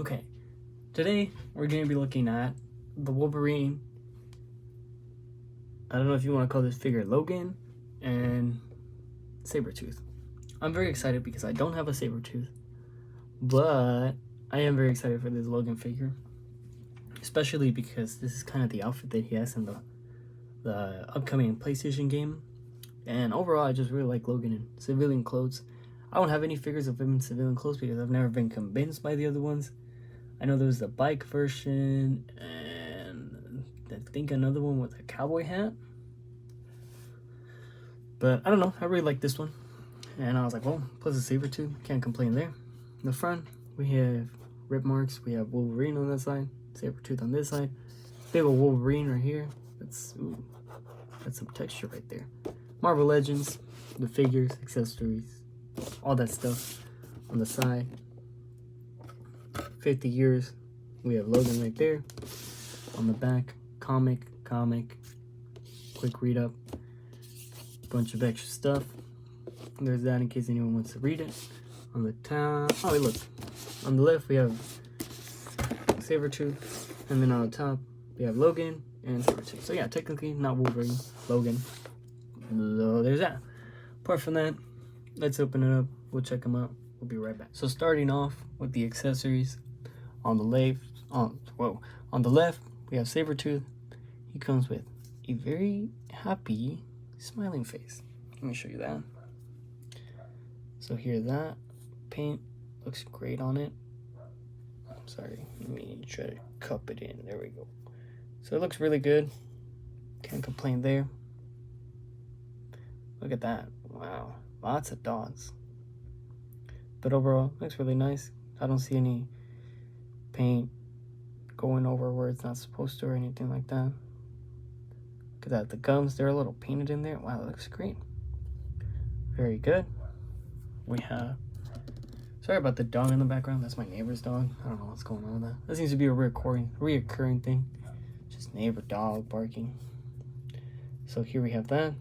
Okay, today we're going to be looking at the Wolverine. I don't know if you want to call this figure Logan and Sabretooth. I'm very excited because I don't have a Sabretooth, but I am very excited for this Logan figure, especially because this is kind of the outfit that he has in the upcoming PlayStation game. And overall, I just really like Logan in civilian clothes. I don't have any figures of him in civilian clothes because I've never been convinced by the other ones. I know there was the bike version, and I think another one with a cowboy hat. But I don't know, I really like this one. And I was like, well, plus a Sabretooth, can't complain there. In the front, we have rip marks. We have Wolverine on that side, Sabretooth on this side. Big old Wolverine right here. That's some texture right there. Marvel Legends, the figures, accessories, all that stuff on the side. 50 years, we have Logan right there. On the back, comic, quick read up, bunch of extra stuff. There's that in case anyone wants to read it. On the top, oh wait, look, on the left we have Sabretooth, and then on the top we have Logan and Sabretooth. So yeah, technically not Wolverine, Logan. So there's that. Apart from that, let's open it up. We'll check them out. We'll be right back. So starting off with the accessories, on the left we have Sabretooth. He comes with a very happy smiling face. Let me show you that. So here, that paint looks great on it. I'm sorry, let me try to cup it in. There we go. So it looks really good. Can't complain there. Look at that. Wow, lots of dots. But overall, looks really nice. I don't see any paint going over where it's not supposed to or anything like that. Look at that. The gums, they're a little painted in there. Wow, that looks great. Very good. We have, sorry about the dog in the background. That's my neighbor's dog. I don't know what's going on with that. That seems to be a reoccurring thing. Just neighbor dog barking. So here we have that.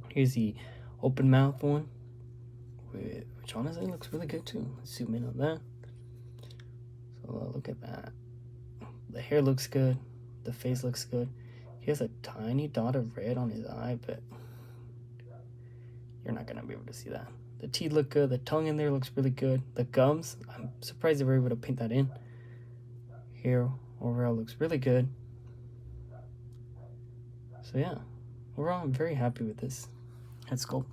Here's the open mouth one, which honestly looks really good too. Let's zoom in on that. So look at that. The hair looks good. The face looks good. He has a tiny dot of red on his eye, but you're not gonna be able to see that. The teeth look good. The tongue in there looks really good. The gums, I'm surprised they were able to paint that in. Here, overall looks really good. So yeah, overall I'm very happy with this head sculpt.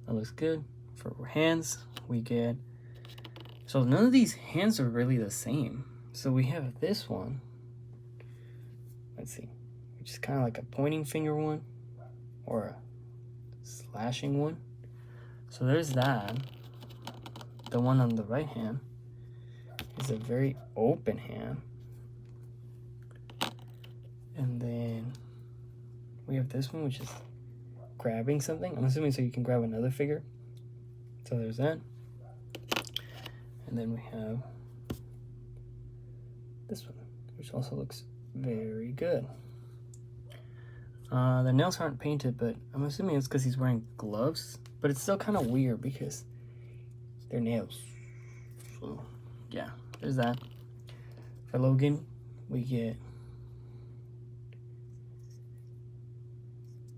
That looks good. For hands, we get, so none of these hands are really the same. So we have this one, let's see, which is kind of like a pointing finger one or a slashing one. So there's that. The one on the right hand is a very open hand. And then we have this one, which is grabbing something. I'm assuming so you can grab another figure. So there's that. And then we have this one, which also looks very good. The nails aren't painted, but I'm assuming it's because he's wearing gloves. But it's still kind of weird because they're nails. So yeah, there's that. For Logan, we get,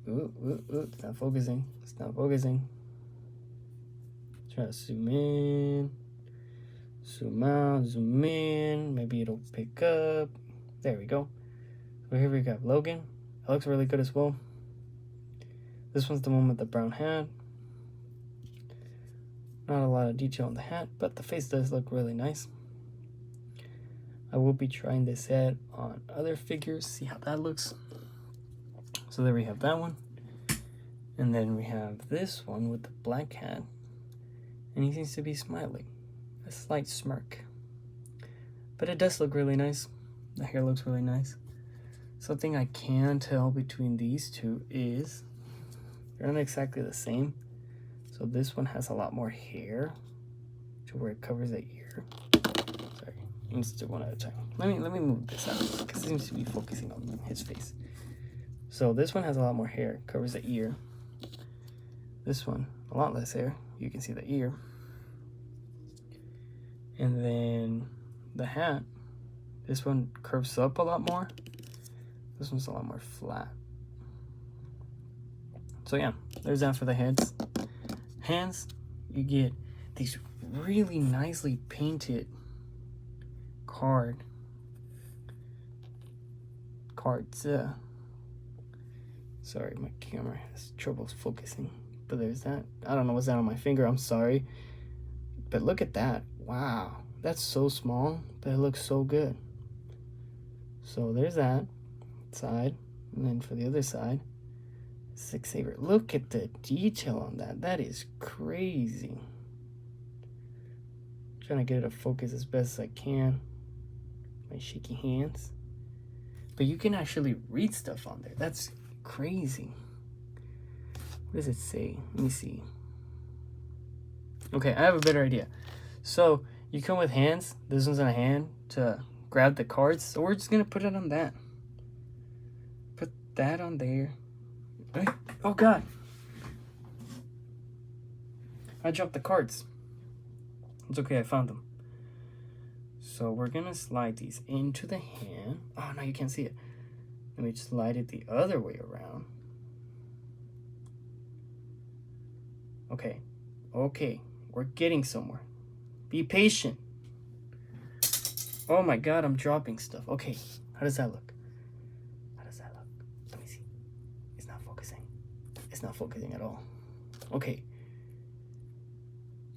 it's not focusing. It's not focusing. Try to zoom in, zoom out, zoom in. Maybe it'll pick up. There we go. So here we got Logan. It looks really good as well. This one's the one with the brown hat. Not a lot of detail on the hat, but the face does look really nice. I will be trying this set on other figures, see how that looks. So there we have that one. And then we have this one with the black hat. And he seems to be smiling. A slight smirk. But it does look really nice. The hair looks really nice. Something I can tell between these two is they're not exactly the same. So this one has a lot more hair to where it covers the ear. Sorry, let's do one at a time. Let me move this out because it seems to be focusing on his face. So this one has a lot more hair, covers the ear. This one, a lot less hair. You can see the ear. And then the hat, this one curves up a lot more. This one's a lot more flat. So yeah, there's that for the heads. Hands, you get these really nicely painted cards. Sorry, my camera has trouble focusing. But there's that. I don't know what's that on my finger. I'm sorry. But look at that. Wow. That's so small, but it looks so good. So there's that side. And then for the other side, Six Saber. Look at the detail on that. That is crazy. I'm trying to get it to focus as best as I can. My shaky hands. But you can actually read stuff on there. That's crazy. What does it say? Let me see. Okay, I have a better idea. So you come with hands. This one's in a hand to grab the cards. So we're just gonna put it on that. Put that on there. Oh God! I dropped the cards. It's okay, I found them. So we're gonna slide these into the hand. Oh no, you can't see it. Let me slide it the other way around. Okay, okay, we're getting somewhere. Be patient. Oh my God, I'm dropping stuff. Okay, how does that look? How does that look? Let me see. It's not focusing. It's not focusing at all. Okay.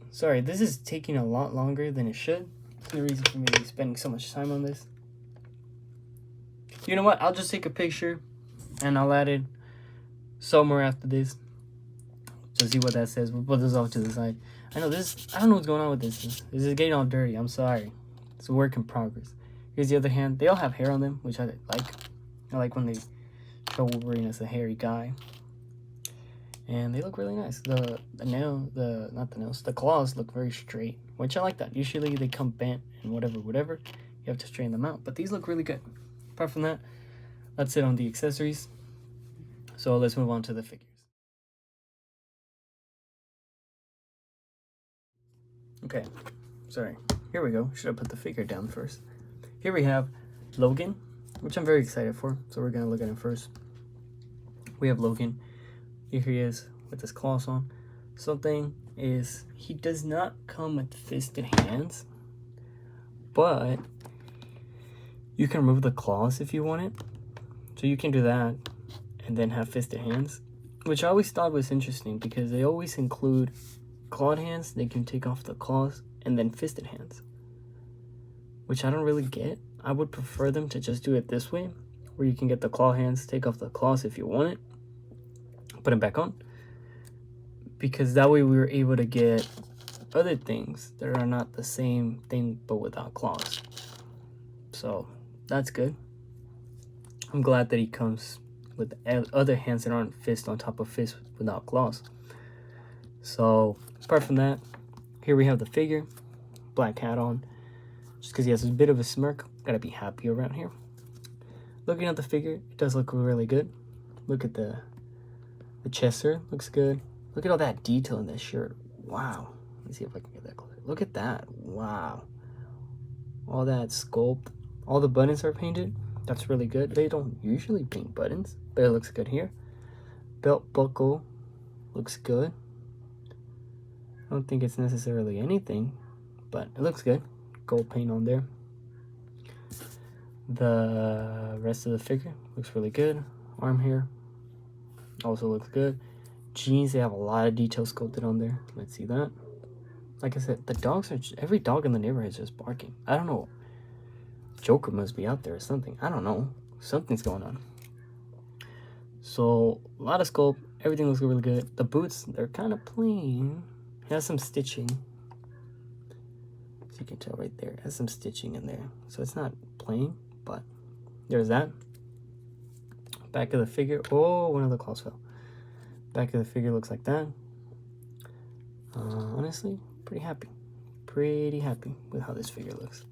Sorry, this is taking a lot longer than it should. The reason for me spending so much time on this. You know what? I'll just take a picture and I'll add it somewhere after this to see what that says. We'll put this off to the side. I know this. I don't know what's going on with this. This is getting all dirty. I'm sorry. It's a work in progress. Here's the other hand. They all have hair on them, which I like. I like when they show Wolverine as a hairy guy. And they look really nice. The claws look very straight, which I like that. Usually they come bent and whatever. You have to straighten them out. But these look really good. Apart from that, that's it on the accessories. So let's move on to the figures. Okay, sorry. Here we go. Should have put the figure down first. Here we have Logan, which I'm very excited for. So we're going to look at him first. We have Logan. Here he is with his claws on. Something is, he does not come with fisted hands, but you can remove the claws if you want it. So you can do that and then have fisted hands, which I always thought was interesting because they always include clawed hands. They can take off the claws and then fisted hands, which I don't really get. I would prefer them to just do it this way, where you can get the claw hands, take off the claws if you want it, put them back on, because that way we were able to get other things that are not the same thing but without claws. So that's good. I'm glad that he comes with other hands that aren't fist on top of fist without claws. So apart from that, here we have the figure, black hat on, just because he has a bit of a smirk. Gotta be happy around here. Looking at the figure, it does look really good. Look at the chest here, looks good. Look at all that detail in this shirt. Wow. Let's see if I can get that closer. Look at that. Wow. All that sculpt. All the buttons are painted. That's really good. They don't usually paint buttons, but it looks good here. Belt buckle looks good. I don't think it's necessarily anything, but it looks good. Gold paint on there. The rest of the figure looks really good. Arm hair also looks good. Jeans, they have a lot of detail sculpted on there. Let's see that. Like I said, the dogs are every dog in the neighborhood is just barking. I don't know. Joker must be out there or something. I don't know. Something's going on. So a lot of sculpt. Everything looks really good. The boots, they're kind of plain. It has some stitching. So you can tell right there. It has some stitching in there. So it's not plain, but there's that. Back of the figure. Oh, one of the claws fell. Back of the figure looks like that. Honestly, pretty happy. Pretty happy with how this figure looks.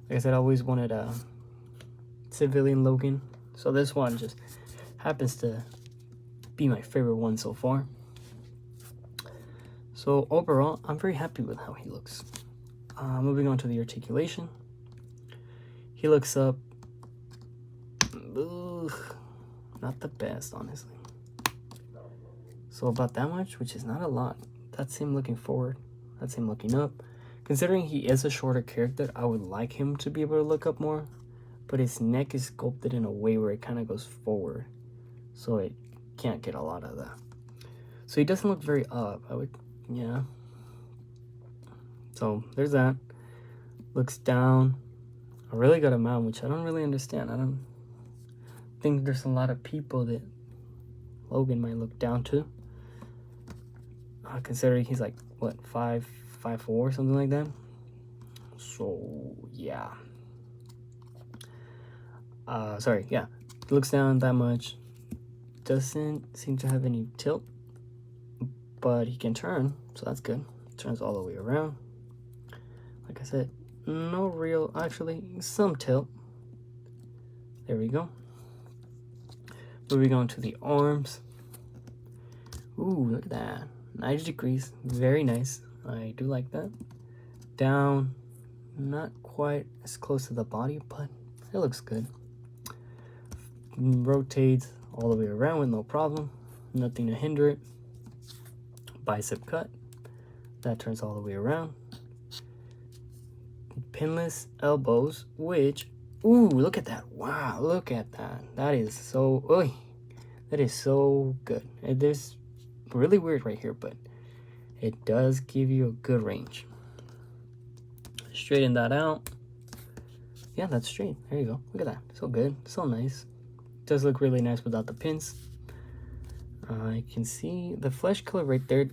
Like I said, I always wanted a civilian Logan. So this one just happens to be my favorite one so far. So overall, I'm very happy with how he looks. Moving on to the articulation. He looks up. Ugh, not the best, honestly. So about that much, which is not a lot. That's him looking forward. That's him looking up. Considering he is a shorter character, I would like him to be able to look up more. But his neck is sculpted in a way where it kind of goes forward. So it can't get a lot of that. So he doesn't look very up. Yeah. So there's that. Looks down a really good amount, which I don't really understand. I don't think there's a lot of people that Logan might look down to. Considering he's like, what, 5'4", something like that. So, yeah. Sorry, yeah. Looks down that much. Doesn't seem to have any tilt. But he can turn, so that's good. Turns all the way around. Like I said, no real, actually, some tilt. There we go. Moving on to the arms. Ooh, look at that. 90 degrees. Very nice. I do like that. Down. Not quite as close to the body, but it looks good. Rotates all the way around with no problem. Nothing to hinder it. Bicep cut. That turns all the way around. Pinless elbows, which, ooh, look at that. Wow, look at that. That is so, oy, that is so good. It is really weird right here, but it does give you a good range. Straighten that out. Yeah, that's straight. There you go. Look at that. So good. So nice. Does look really nice without the pins. You can see the flesh color right there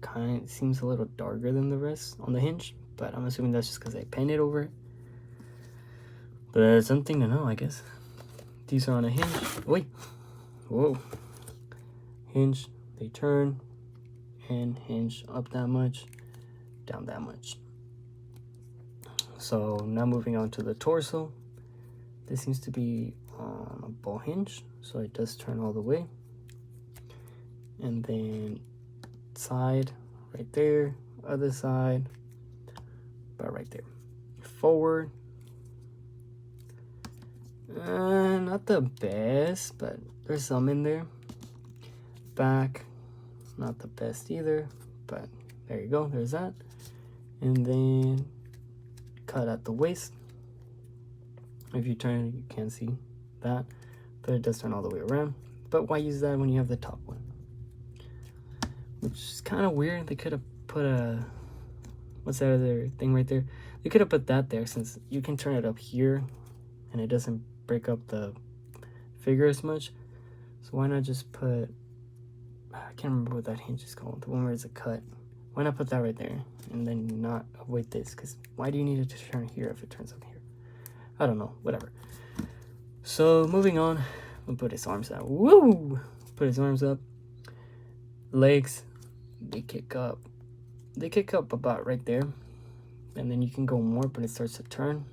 kind of seems a little darker than the rest on the hinge, but I'm assuming that's just because they painted over it. But it's something to know, I guess. These are on a hinge. Wait. Whoa. Hinge. They turn and hinge up that much, down that much. So now moving on to the torso. This seems to be on a ball hinge, so it does turn all the way. And then side right there, other side, about right there. Forward. Not the best, but there's some in there. Back, not the best either, but there you go, there's that. And then cut at the waist. If you turn it, you can't see that, but it does turn all the way around. But why use that when you have the top one? Which is kind of weird. They could have put a, what's that other thing right there? They could have put that there, since you can turn it up here and it doesn't break up the figure as much. So why not just put, I can't remember what that hinge is called, the one where it's a cut. Why not put that right there and then not avoid this? Because why do you need it to turn here if it turns up here? I don't know, whatever. So moving on, we'll put his arms out. Woo! Put his arms up. Legs, they kick up. They kick up about right there. And then you can go more, but it starts to turn.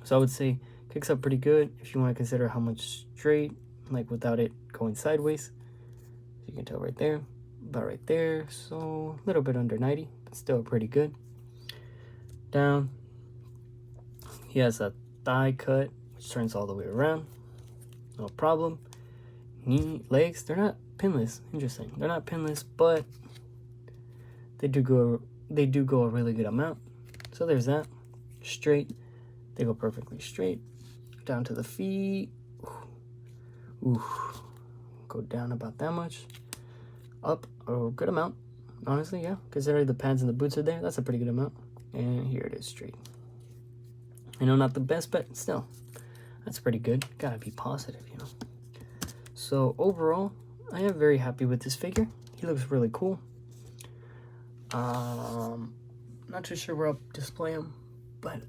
So I would say kicks up pretty good if you want to consider how much straight, like without it going sideways. You can tell right there, about right there. So a little bit under 90, but still pretty good. Down. He has a thigh cut, which turns all the way around. No problem. Knee, legs, they're not pinless. Interesting. They're not pinless, but they do go a really good amount. So there's that. Straight. They go perfectly straight. Down to the feet. Ooh. Go down about that much. Up a good amount. Honestly, yeah. Considering the pads and the boots are there, that's a pretty good amount. And here it is straight. I know not the best, but still, that's pretty good. Gotta be positive, you know. So overall, I am very happy with this figure. He looks really cool. Not too sure where I'll display him, but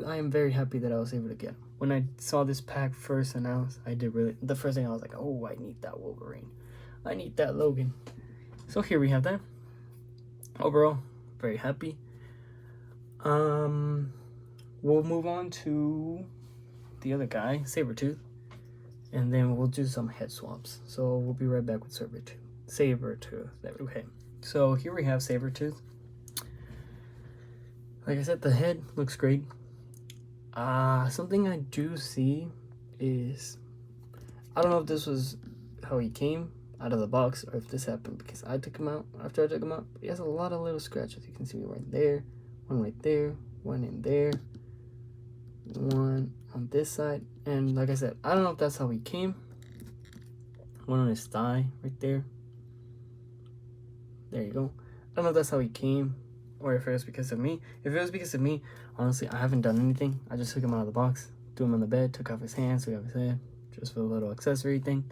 I am very happy that I was able to get him. When I saw this pack first announced, the first thing I was like, oh, I need that Wolverine. I need that Logan. So here we have that. Overall, very happy. We'll move on to the other guy, Sabretooth, and then we'll do some head swaps. So we'll be right back with Sabretooth. Okay, so here we have Sabretooth. Like I said, the head looks great. Something I do see is, I don't know if this was how he came out of the box or if this happened because I took him out after I took him out. He has a lot of little scratches. You can see right there, one right there, one in there, one on this side. And like I said, I don't know if that's how he came. One on his thigh right there. There you go. I don't know if that's how he came or if it was because of me. If it was because of me, honestly, I haven't done anything. I just took him out of the box, threw him on the bed, took off his hands, took off his head, just for a little accessory thing.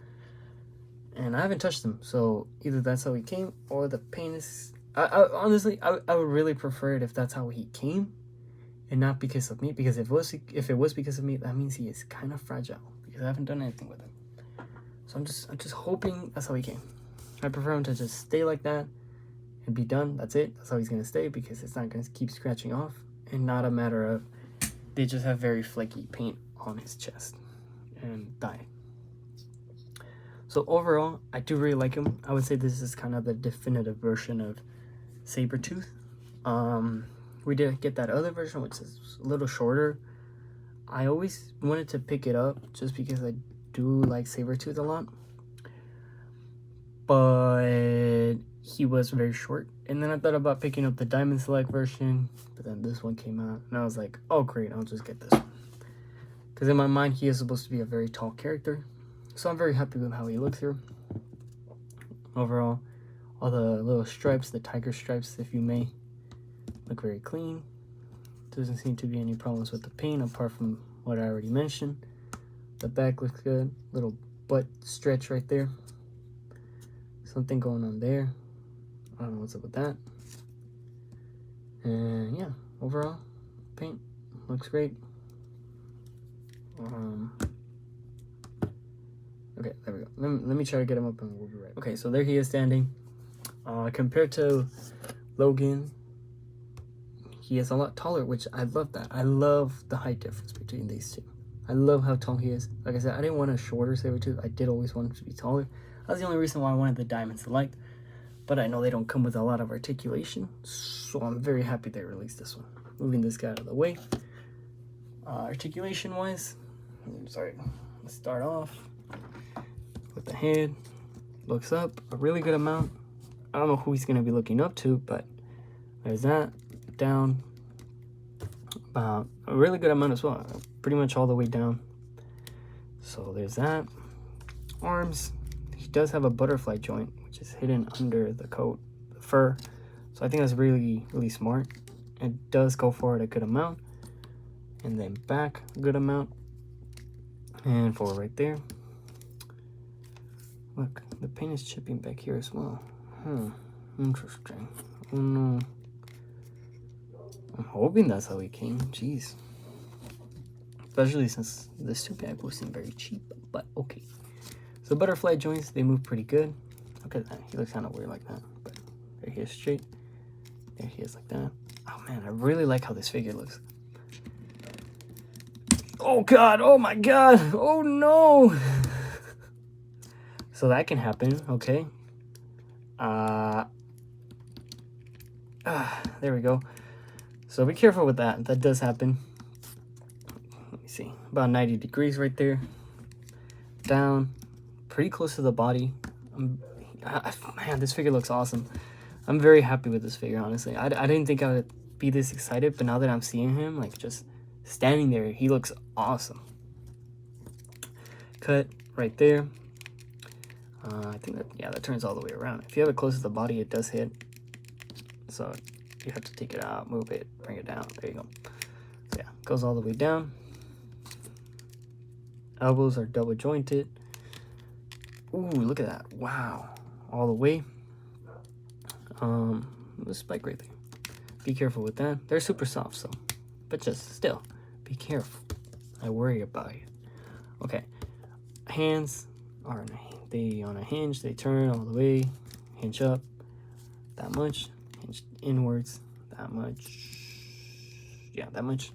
And I haven't touched him, so either that's how he came or the pain is... honestly, I would really prefer it if that's how he came and not because of me. Because if it was because of me, that means he is kind of fragile because I haven't done anything with him. So I'm just hoping that's how he came. I prefer him to just stay like that and be done. That's it. That's how he's gonna stay because it's not gonna keep scratching off, and not a matter of they just have very flaky paint on his chest and thigh. So overall, I do really like him. I would say this is kind of the definitive version of Sabretooth. We did get that other version, which is a little shorter. I always wanted to pick it up just because I do like Sabretooth a lot. But he was very short. And then I thought about picking up the Diamond Select version. But then this one came out. And I was like, oh great, I'll just get this one. Because in my mind, he is supposed to be a very tall character. So I'm very happy with how he looks here. Overall, all the little stripes, the tiger stripes, if you may, look very clean. Doesn't seem to be any problems with the paint apart from what I already mentioned. The back looks good. Little butt stretch right there. Something going on there. I don't know what's up with that. And yeah, overall, paint looks great. Okay, there we go. Let me try to get him up and we'll be right back. Okay, so there he is standing. Compared to Logan, he is a lot taller, which I love that. I love the height difference between these two. I love how tall he is. Like I said, I didn't want a shorter Sabretooth. I did always want him to be taller. That's the only reason why I wanted the Diamond Select. But I know they don't come with a lot of articulation, so I'm very happy they released this one. Moving this guy out of the way. Articulation-wise, sorry, let's start off with the head. Looks up a really good amount. I don't know who he's going to be looking up to, but there's that. Down about a really good amount as well. Pretty much all the way down. So there's that. Arms. He does have a butterfly joint, which is hidden under the coat, the fur. So I think that's really, really smart. It does go forward a good amount. And then back a good amount. And forward right there. Look, the paint is chipping back here as well. Interesting. Oh no. I'm hoping that's how he came. Jeez. Especially since this two bag will seem very cheap, but okay. So butterfly joints, they move pretty good. Look at that. He looks kind of weird like that, but there he is straight. There he is like that. Oh man, I really like how this figure looks. Oh god, oh my god, oh no. So that can happen, okay. There we go. So be careful with that. That does happen. Let me see. About 90 degrees right there. Down. Pretty close to the body. Man, this figure looks awesome. I'm very happy with this figure, honestly. I didn't think I would be this excited, but now that I'm seeing him, like, just standing there, he looks awesome. Cut right there. I think that, yeah, that turns all the way around. If you have it close to the body, it does hit. So you have to take it out, move it, bring it down. There you go. So yeah, goes all the way down. Elbows are double jointed. Ooh, look at that. Wow. All the way. The spike right there. Be careful with that. They're super soft, so. But just still, be careful. I worry about you. Okay. Hands are on a hinge. They turn all the way. Hinge up. That much. Hinge inwards. That much. Yeah, that much.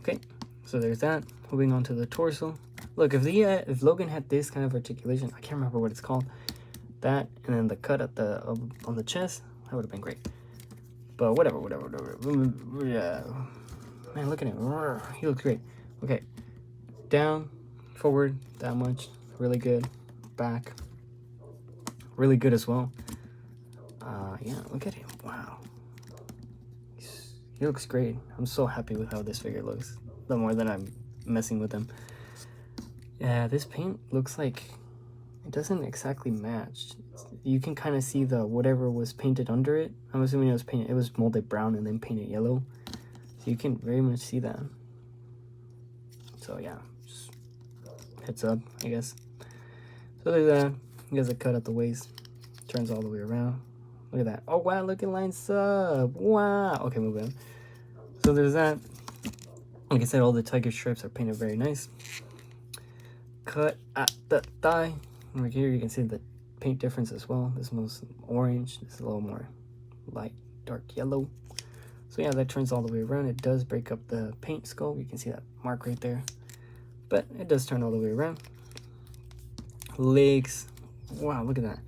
Okay. So there's that. Moving on to the torso. Look, if Logan had this kind of articulation, I can't remember what it's called. That and then the cut at the on the chest, that would have been great. But whatever. Yeah. Man, look at him. He looks great. Okay. Down, forward, that much. Really good. Back. Really good as well. Yeah, look at him. Wow. He looks great. I'm so happy with how this figure looks. The more that I'm messing with him. Yeah, this paint looks like it doesn't exactly match. You can kind of see the whatever was painted under it. I'm assuming it was molded brown and then painted yellow. So you can very much see that. So yeah, just heads up, I guess. So there's that. He has a cut at the waist. Turns all the way around. Look at that. Oh wow, look, it lines up. Wow. Okay, move on. So there's that. Like I said, all the tiger stripes are painted very nice. Cut at the thigh. Right here you can see the paint difference as well. This one's orange. This is a little more light, dark yellow. So yeah, that turns all the way around. It does break up the paint sculpt. You can see that mark right there. But it does turn all the way around. Legs. Wow, look at that.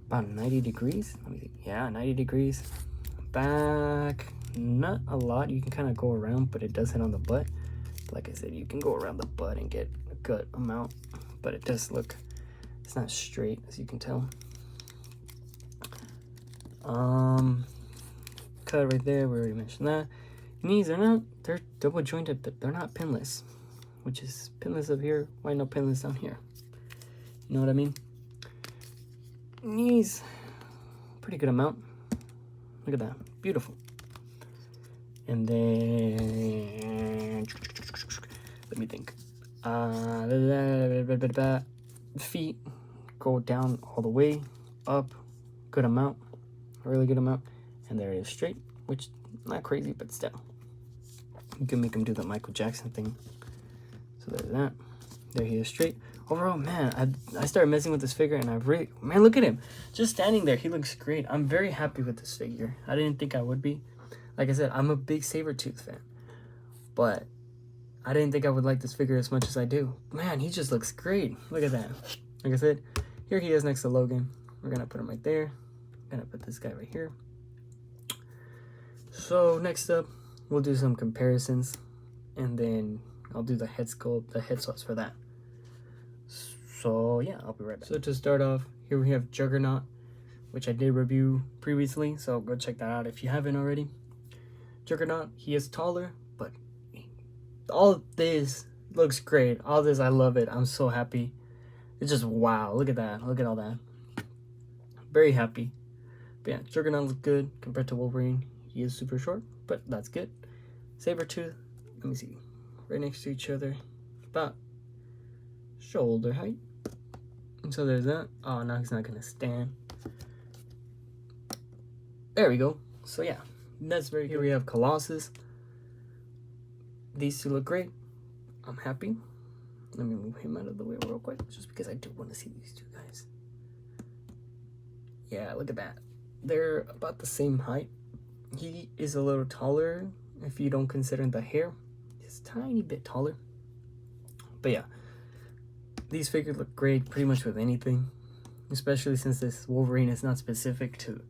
About 90 degrees. Let me see. Yeah, 90 degrees. Back. Not a lot. You can kind of go around, but it does hit on the butt. Like I said, you can go around the butt and get a good amount. But it does look... It's not straight, as you can tell. Cut right there. We already mentioned that. Knees are not... They're double jointed, but they're not pinless. Which is pinless up here. Why no pinless down here? You know what I mean? Knees. Pretty good amount. Look at that. Beautiful. And then... Let me think. Feet go down all the way. Up. Good amount. Really good amount. And there it is straight. Which, not crazy, but still. You can make him do the Michael Jackson thing. So there's that. There he is straight. Overall, man, I started messing with this figure and I really... Man, look at him. Just standing there. He looks great. I'm very happy with this figure. I didn't think I would be. Like I said, I'm a big Sabretooth fan. But I didn't think I would like this figure as much as I do. Man, he just looks great. Look at that. Like I said, here he is next to Logan. We're going to put him right there. I'm going to put this guy right here. So next up, we'll do some comparisons. And then I'll do the head sculpt, the head sculpts for that. So yeah, I'll be right back. So to start off, here we have Juggernaut, which I did review previously. So go check that out if you haven't already. Juggernaut, he is taller, but all of this looks great. All this, I love it. I'm so happy. It's just wow. Look at that. Look at all that. Very happy. But yeah, Juggernaut looks good compared to Wolverine. He is super short, but that's good. Sabretooth, let me see. Right next to each other. About shoulder height. And so there's that. Oh, now he's not going to stand. There we go. So yeah, that's very good. Here we have Colossus. These two look great. I'm happy. Let me move him out of the way real quick, just because I do want to see these two guys. Yeah, look at that. They're about the same height. He is a little taller if you don't consider the hair. He's a tiny bit taller. But yeah, these figures look great pretty much with anything, especially since this Wolverine is not specific to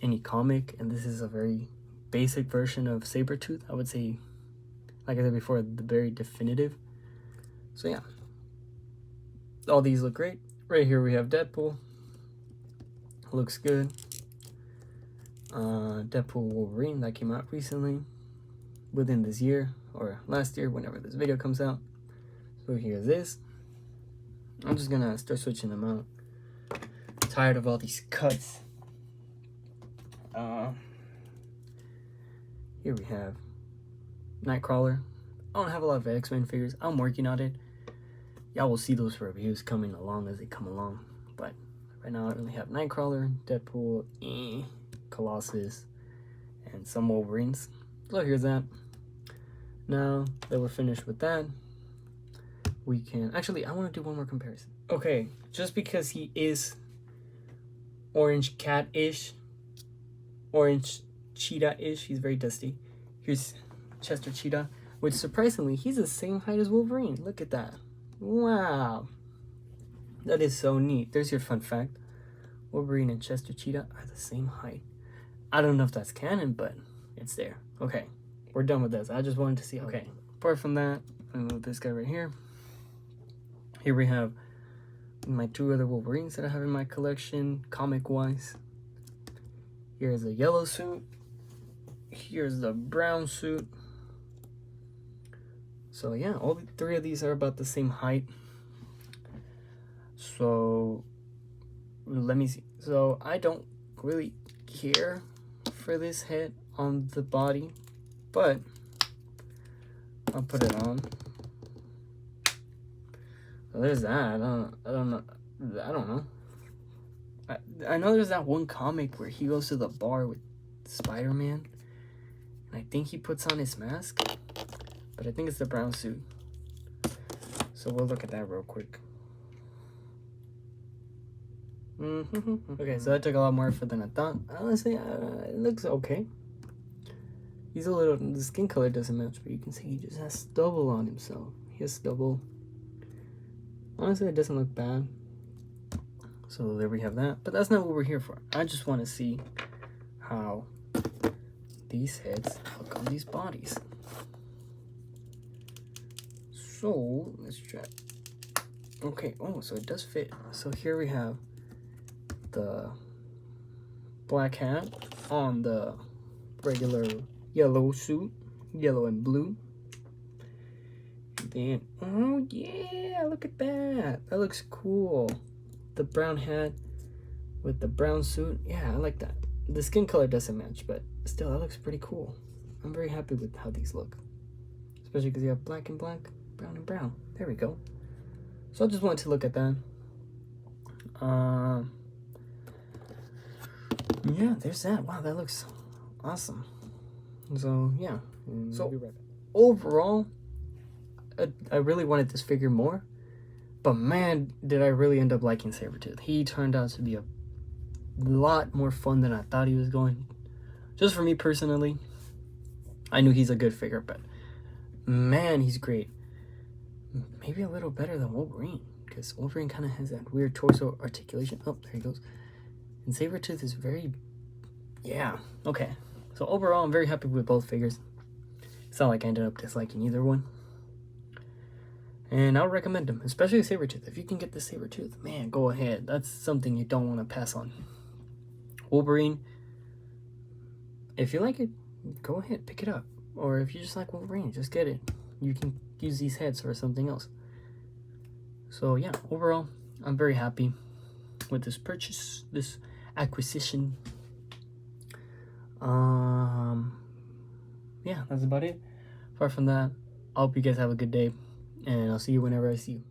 any comic, and this is a very basic version of Sabretooth. I would say, like I said before, the very definitive. So yeah, all these look great. Right here we have Deadpool. Looks good. Deadpool Wolverine that came out recently, within this year or last year, whenever this video comes out. So here's this. I'm just gonna start switching them out. Tired of all these cuts. Here we have Nightcrawler. I don't have a lot of X-Men figures. I'm working on it. Y'all will see those reviews coming along as they come along. But right now I only have Nightcrawler, Deadpool, Colossus, and some Wolverines. So here's that. Now that we're finished with that, we can... Actually, I want to do one more comparison. Okay, just because he is orange cat-ish, orange cheetah-ish, he's very dusty. Here's Chester Cheetah, which surprisingly, he's the same height as Wolverine. Look at that. Wow. That is so neat. There's your fun fact. Wolverine and Chester Cheetah are the same height. I don't know if that's canon, but it's there. Okay, we're done with this. I just wanted to see. Okay, apart from that, I'm gonna move this guy right here. Here we have my 2 other Wolverines that I have in my collection, comic-wise. Here's the yellow suit. Here's the brown suit. So yeah, all 3 of these are about the same height. So let me see. So I don't really care for this head on the body, but I'll put it on. So there's that. I don't know. I know there's that one comic where he goes to the bar with Spider-Man, and I think he puts on his mask, but I think it's the brown suit. So we'll look at that real quick. Okay, so that took a lot more effort than I thought. Honestly, it looks okay. He's a little, the skin color doesn't match, but you can see he just has stubble on himself. He has stubble. Honestly, it doesn't look bad. So there we have that. But that's not what we're here for. I just want to see how these heads look on these bodies. So let's try. Okay, oh, so it does fit. So here we have the black hat on the regular yellow suit, yellow and blue. And then, oh yeah, look at that. That looks cool. The brown hat with the brown suit. Yeah, I like that. The skin color doesn't match, but still, that looks pretty cool. I'm very happy with how these look. Especially because you have black and black, brown and brown. There we go. So I just wanted to look at that. Yeah, there's that. Wow, that looks awesome. So, yeah. So, overall, I really wanted this figure more. But man, did I really end up liking Sabretooth. He turned out to be a lot more fun than I thought he was going. Just for me personally, I knew he's a good figure, but man, he's great. Maybe a little better than Wolverine, because Wolverine kind of has that weird torso articulation. Oh, there he goes. And Sabretooth is very, yeah, okay. So overall, I'm very happy with both figures. It's not like I ended up disliking either one. And I would recommend them, especially Sabretooth. If you can get the Sabretooth, man, go ahead. That's something you don't want to pass on. Wolverine, if you like it, go ahead, pick it up. Or if you just like Wolverine, just get it. You can use these heads for something else. So yeah, overall, I'm very happy with this purchase, this acquisition. Yeah, that's about it. Apart from that, I hope you guys have a good day, and I'll see you whenever I see you.